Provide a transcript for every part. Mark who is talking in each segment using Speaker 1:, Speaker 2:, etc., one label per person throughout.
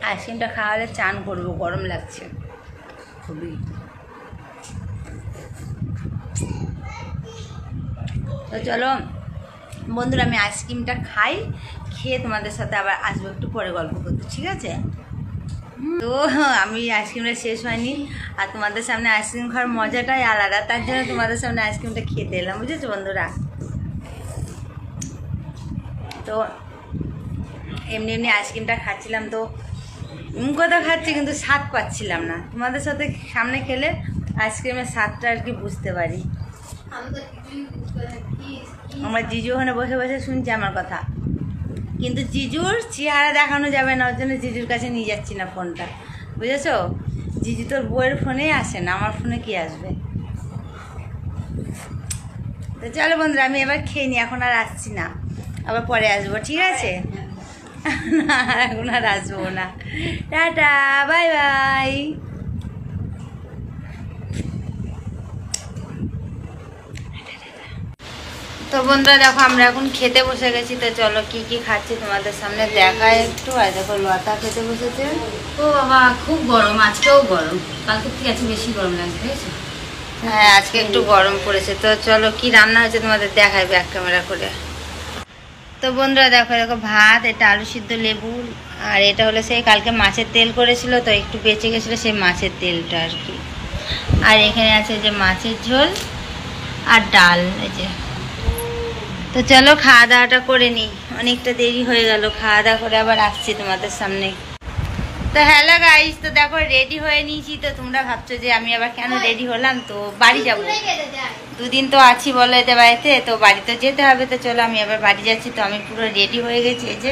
Speaker 1: আইসক্রিমটা খাওয়ালে চান করবো, গরম লাগছে খুবই। তো চলো বন্ধুরা, আমি আইসক্রিমটা খাই, খেয়ে তোমাদের সাথে আবার আসবো একটু পরে গল্প করতে, ঠিক আছে? তো আমি আইসক্রিমটা শেষ হয়নি, আর তোমাদের সামনে আইসক্রিম খাওয়ার মজাটাই আলাদা, তার জন্য তোমাদের সামনে আইসক্রিমটা খেতে এলাম, বুঝেছো বন্ধুরা? তো এমনি এমনি আইসক্রিমটা খাচ্ছিলাম, তো কথা খাচ্ছি কিন্তু স্বাদ পাচ্ছিলাম না। তোমাদের সাথে সামনে খেলে আইসক্রিমের স্বাদটা আর কি বুঝতে পারি। আমার জিজু ওখানে বসে বসে শুনছে আমার কথা, কিন্তু জিজুর চেহারা দেখানো যাবে না, ওর জন্য জিজুর কাছে নিয়ে যাচ্ছি না ফোনটা, বুঝেছো? জিজু তোর বউয়ের ফোনেই আসে না, আমার ফোনে কি আসবে? তো চলো বন্ধুরা, আমি এবার খেয়ে নিই, এখন আর আসছি না, আবার পরে আসবো, ঠিক আছে? না এখন আর আসবো না, টাটা, বাই বাই। তো বন্ধুরা দেখো, আমরা এখন খেতে বসে গেছি, তো চলো কি কি খাচ্ছি তোমাদের সামনে দেখায় একটু। আর দেখো লতা খেতে বসেছে।
Speaker 2: ও বাবা, খুব গরম, আজকেও গরম, কালকে থেকে আজকে বেশি গরম লাগছে, বুঝেছো?
Speaker 1: হ্যাঁ আজকে একটু গরম পড়েছে। তো চলো কি রান্না হয়েছে তোমাদের দেখাই ব্যাক ক্যামেরা করে। তো বন্ধুরা দেখো, দেখো ভাত, এটা আলু সিদ্ধ, লেবু, আর এটা হলো সেই কালকে মাছের তেল করেছিল, তো একটু বেঁচে গেছিলো সেই মাছের তেলটা আর কি। আর এখানে আছে যে মাছের ঝোল আর ডাল, এই যে। তো চলো খাওয়া দাওয়াটা করে নিই, অনেকটা দেরি হয়ে গেল, খাওয়া দাওয়া করে আবার আসছি তোমাদের সামনে। তো হ্যালো গাইস, তো দেখো রেডি হয়ে নিয়েছি। তো তোমরা ভাবছো যে আমি আবার কেন রেডি হলাম, তো বাড়ি যাবো, দুদিন তো আছি বলো এতে বাড়িতে, তো বাড়ি তো যেতে হবে। তো চলো আমি আবার বাড়ি যাচ্ছি। তো আমি পুরো রেডি হয়ে গেছি, এই যে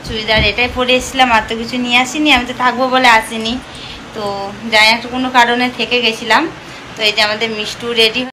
Speaker 1: চুড়িদার এটাই পরে এসেছিলাম, আর তো কিছু নিয়ে আসিনি, আমি তো থাকবো বলে আসিনি, তো যাই একটা কোনো কারণে থেকে গেছিলাম। তো এই যে আমাদের মিষ্টু রেডি।